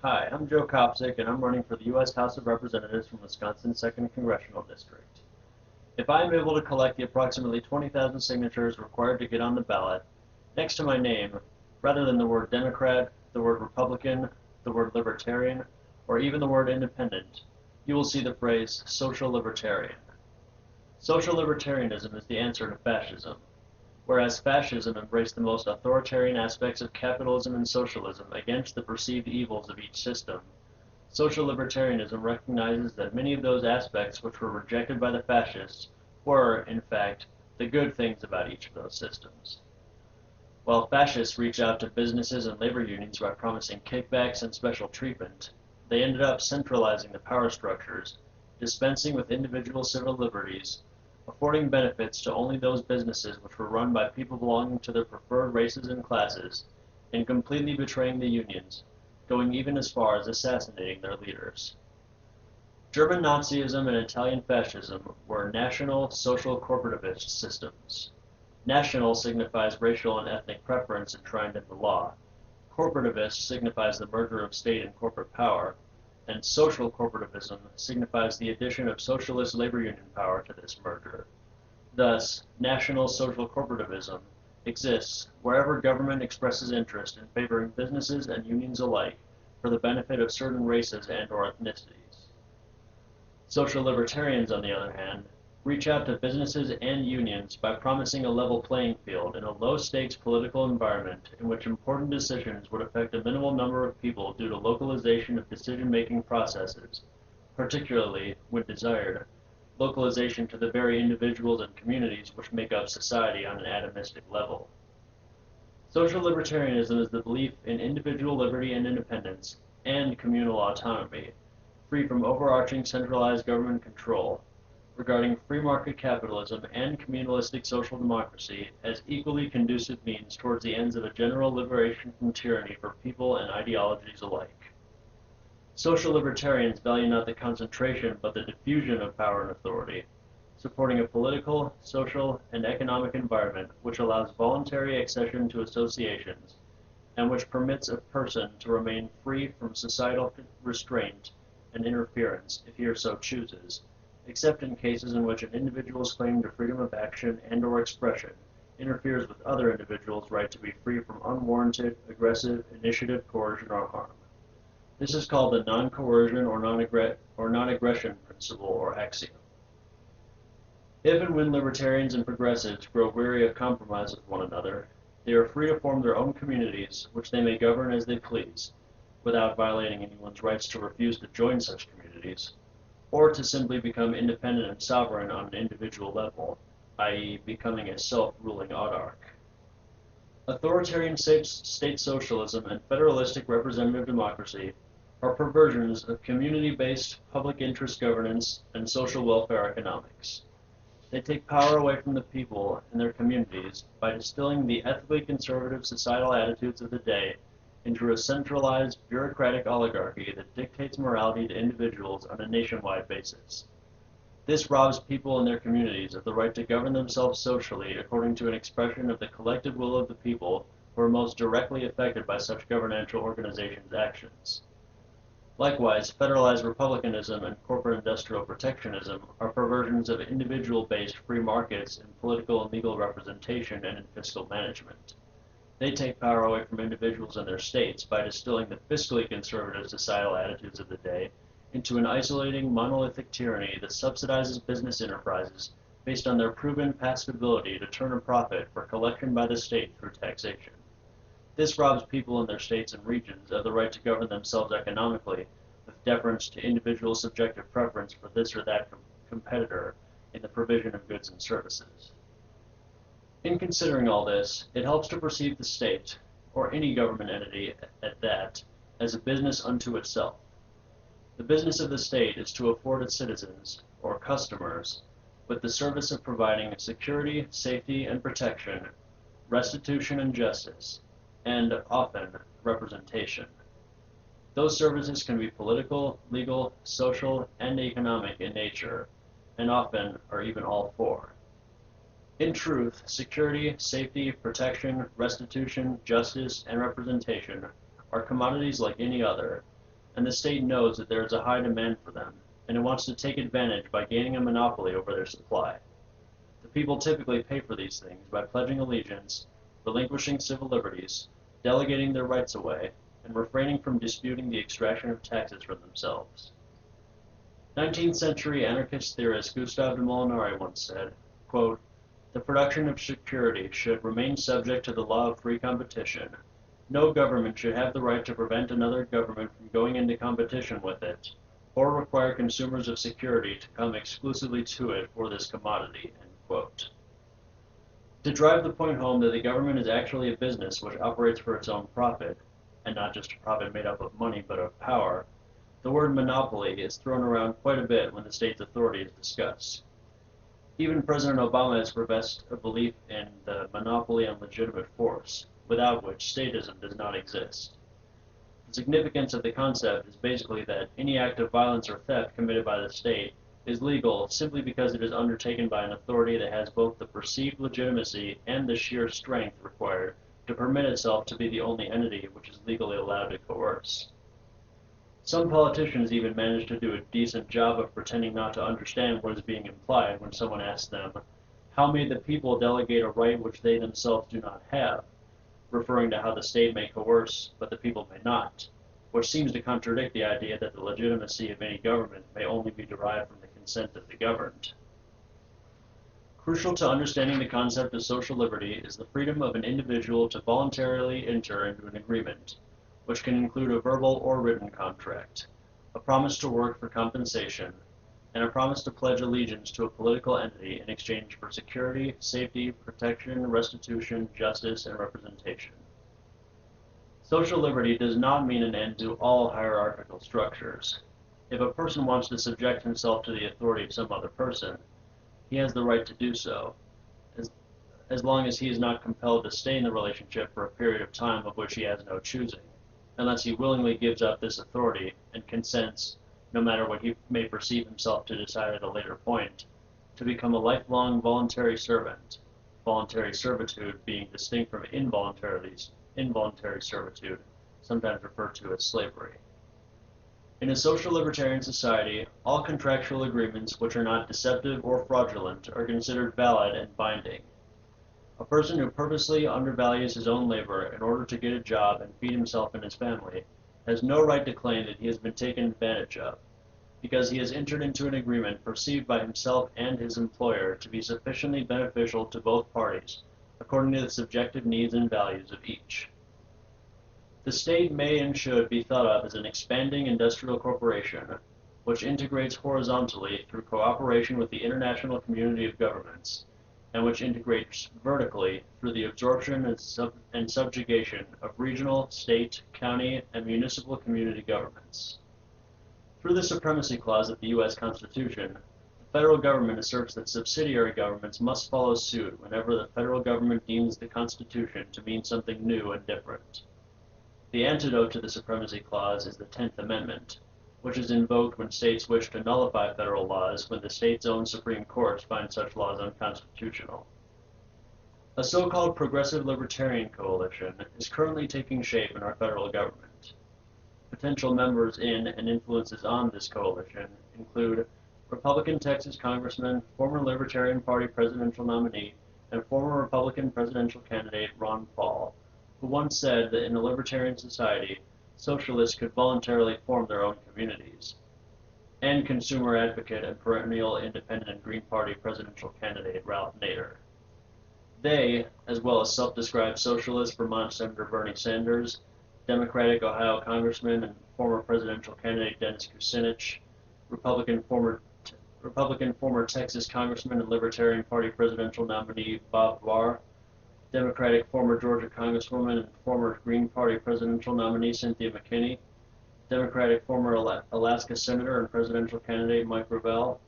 Hi, I'm Joe Kopsick, and I'm running for the U.S. House of Representatives from Wisconsin's 2nd Congressional District. If I am able to collect the approximately 20,000 signatures required to get on the ballot, next to my name, rather than the word Democrat, the word Republican, the word Libertarian, or even the word Independent, you will see the phrase Social Libertarian. Social Libertarianism is the answer to fascism. Whereas fascism embraced the most authoritarian aspects of capitalism and socialism against the perceived evils of each system, social libertarianism recognizes that many of those aspects which were rejected by the fascists were, in fact, the good things about each of those systems. While fascists reached out to businesses and labor unions by promising kickbacks and special treatment, they ended up centralizing the power structures, dispensing with individual civil liberties, affording benefits to only those businesses which were run by people belonging to their preferred races and classes, and completely betraying the unions, going even as far as assassinating their leaders. German Nazism and Italian fascism were national social corporativist systems. National signifies racial and ethnic preference enshrined in the law. Corporativist signifies the merger of state and corporate power, and social corporativism signifies the addition of socialist labor union power to this merger. Thus, national social corporativism exists wherever government expresses interest in favoring businesses and unions alike for the benefit of certain races and/or ethnicities. Social libertarians, on the other hand, reach out to businesses and unions by promising a level playing field in a low-stakes political environment in which important decisions would affect a minimal number of people due to localization of decision-making processes, particularly, when desired, localization to the very individuals and communities which make up society on an atomistic level. Social libertarianism is the belief in individual liberty and independence and communal autonomy, free from overarching centralized government control, regarding free market capitalism and communalistic social democracy as equally conducive means towards the ends of a general liberation from tyranny for people and ideologies alike. Social libertarians value not the concentration but the diffusion of power and authority, supporting a political, social, and economic environment which allows voluntary accession to associations and which permits a person to remain free from societal restraint and interference if he or so chooses, except in cases in which an individual's claim to freedom of action and/or expression interferes with other individuals' right to be free from unwarranted, aggressive, initiative, coercion, or harm. This is called the non-coercion or non-aggression principle or axiom. If and when libertarians and progressives grow weary of compromise with one another, they are free to form their own communities, which they may govern as they please, without violating anyone's rights to refuse to join such communities, or to simply become independent and sovereign on an individual level, i.e., becoming a self-ruling autarch. Authoritarian state socialism and federalistic representative democracy are perversions of community-based public interest governance and social welfare economics. They take power away from the people and their communities by distilling the ethically conservative societal attitudes of the day into a centralized, bureaucratic oligarchy that dictates morality to individuals on a nationwide basis. This robs people and their communities of the right to govern themselves socially according to an expression of the collective will of the people who are most directly affected by such governmental organizations' actions. Likewise, federalized republicanism and corporate industrial protectionism are perversions of individual-based free markets in political and legal representation and in fiscal management. They take power away from individuals and their states by distilling the fiscally conservative societal attitudes of the day into an isolating, monolithic tyranny that subsidizes business enterprises based on their proven past ability to turn a profit for collection by the state through taxation. This robs people in their states and regions of the right to govern themselves economically with deference to individual subjective preference for this or that competitor in the provision of goods and services. In considering all this, it helps to perceive the state, or any government entity at that, as a business unto itself. The business of the state is to afford its citizens, or customers, with the service of providing security, safety, and protection, restitution and justice, and, often, representation. Those services can be political, legal, social, and economic in nature, and often are even all four. In truth, security, safety, protection, restitution, justice, and representation are commodities like any other, and the state knows that there is a high demand for them, and it wants to take advantage by gaining a monopoly over their supply. The people typically pay for these things by pledging allegiance, relinquishing civil liberties, delegating their rights away, and refraining from disputing the extraction of taxes from themselves. 19th century anarchist theorist Gustave de Molinari once said, quote, "The production of security should remain subject to the law of free competition. No government should have the right to prevent another government from going into competition with it, or require consumers of security to come exclusively to it for this commodity." End quote. To drive the point home that the government is actually a business which operates for its own profit, and not just a profit made up of money but of power, the word monopoly is thrown around quite a bit when the state's authority is discussed. Even President Obama has professed a belief in the monopoly on legitimate force, without which statism does not exist. The significance of the concept is basically that any act of violence or theft committed by the state is legal simply because it is undertaken by an authority that has both the perceived legitimacy and the sheer strength required to permit itself to be the only entity which is legally allowed to coerce. Some politicians even manage to do a decent job of pretending not to understand what is being implied when someone asks them, "How may the people delegate a right which they themselves do not have?" referring to how the state may coerce, but the people may not, which seems to contradict the idea that the legitimacy of any government may only be derived from the consent of the governed. Crucial to understanding the concept of social liberty is the freedom of an individual to voluntarily enter into an agreement, which can include a verbal or written contract, a promise to work for compensation, and a promise to pledge allegiance to a political entity in exchange for security, safety, protection, restitution, justice, and representation. Social liberty does not mean an end to all hierarchical structures. If a person wants to subject himself to the authority of some other person, he has the right to do so, as long as he is not compelled to stay in the relationship for a period of time of which he has no choosing, unless he willingly gives up this authority and consents, no matter what he may perceive himself to decide at a later point, to become a lifelong voluntary servant, voluntary servitude being distinct from involuntary servitude, sometimes referred to as slavery. In a social libertarian society, all contractual agreements which are not deceptive or fraudulent are considered valid and binding. A person who purposely undervalues his own labor in order to get a job and feed himself and his family has no right to claim that he has been taken advantage of, because he has entered into an agreement perceived by himself and his employer to be sufficiently beneficial to both parties, according to the subjective needs and values of each. The state may and should be thought of as an expanding industrial corporation, which integrates horizontally through cooperation with the international community of governments, and which integrates vertically through the absorption and subjugation of regional, state, county, and municipal community governments. Through the Supremacy Clause of the U.S. Constitution, the federal government asserts that subsidiary governments must follow suit whenever the federal government deems the Constitution to mean something new and different. The antidote to the Supremacy Clause is the 10th Amendment, which is invoked when states wish to nullify federal laws when the state's own Supreme Courts find such laws unconstitutional. A so-called progressive libertarian coalition is currently taking shape in our federal government. Potential members in and influences on this coalition include Republican Texas Congressman, former Libertarian Party presidential nominee, and former Republican presidential candidate Ron Paul, who once said that in a libertarian society, socialists could voluntarily form their own communities, and consumer advocate and perennial independent Green Party presidential candidate Ralph Nader. They, as well as self-described socialist Vermont Senator Bernie Sanders, Democratic Ohio Congressman and former presidential candidate Dennis Kucinich, Republican former Texas Congressman and Libertarian Party presidential nominee Bob Barr, Democratic former Georgia Congresswoman and former Green Party presidential nominee Cynthia McKinney, Democratic former Alaska Senator and presidential candidate Mike Gravel,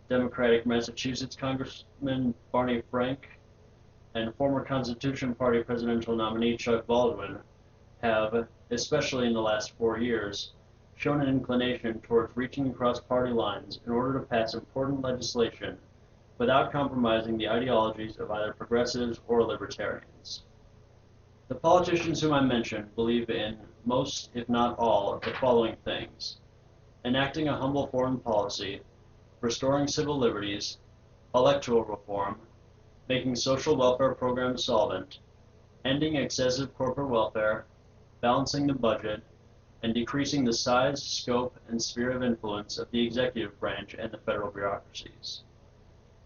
Democratic Massachusetts Congressman Barney Frank, and former Constitution Party presidential nominee Chuck Baldwin have, especially in the last 4 years, shown an inclination towards reaching across party lines in order to pass important legislation without compromising the ideologies of either progressives or libertarians. The politicians whom I mentioned believe in most, if not all, of the following things: enacting a humble foreign policy, restoring civil liberties, electoral reform, making social welfare programs solvent, ending excessive corporate welfare, balancing the budget, and decreasing the size, scope, and sphere of influence of the executive branch and the federal bureaucracies.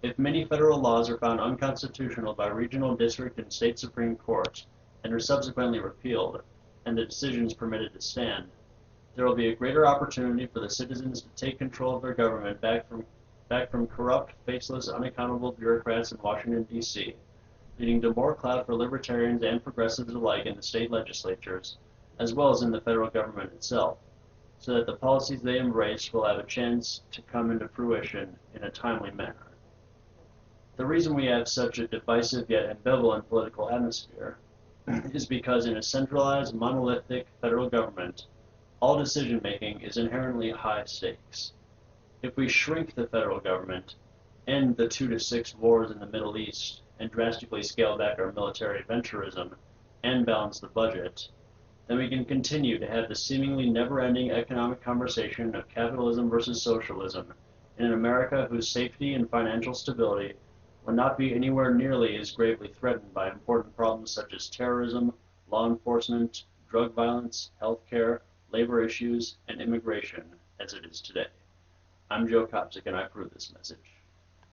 If many federal laws are found unconstitutional by regional, district, and state Supreme Courts and are subsequently repealed, and the decisions permitted to stand, there will be a greater opportunity for the citizens to take control of their government back from corrupt, faceless, unaccountable bureaucrats in Washington, D.C., leading to more clout for libertarians and progressives alike in the state legislatures, as well as in the federal government itself, so that the policies they embrace will have a chance to come into fruition in a timely manner. The reason we have such a divisive yet ambivalent political atmosphere is because in a centralized, monolithic federal government, all decision-making is inherently high stakes. If we shrink the federal government, end the 2 to 6 wars in the Middle East, and drastically scale back our military adventurism, and balance the budget, then we can continue to have the seemingly never-ending economic conversation of capitalism versus socialism in an America whose safety and financial stability will not be anywhere nearly as gravely threatened by important problems such as terrorism, law enforcement, drug violence, healthcare, labor issues, and immigration as it is today. I'm Joe Kopsik, and I approve this message.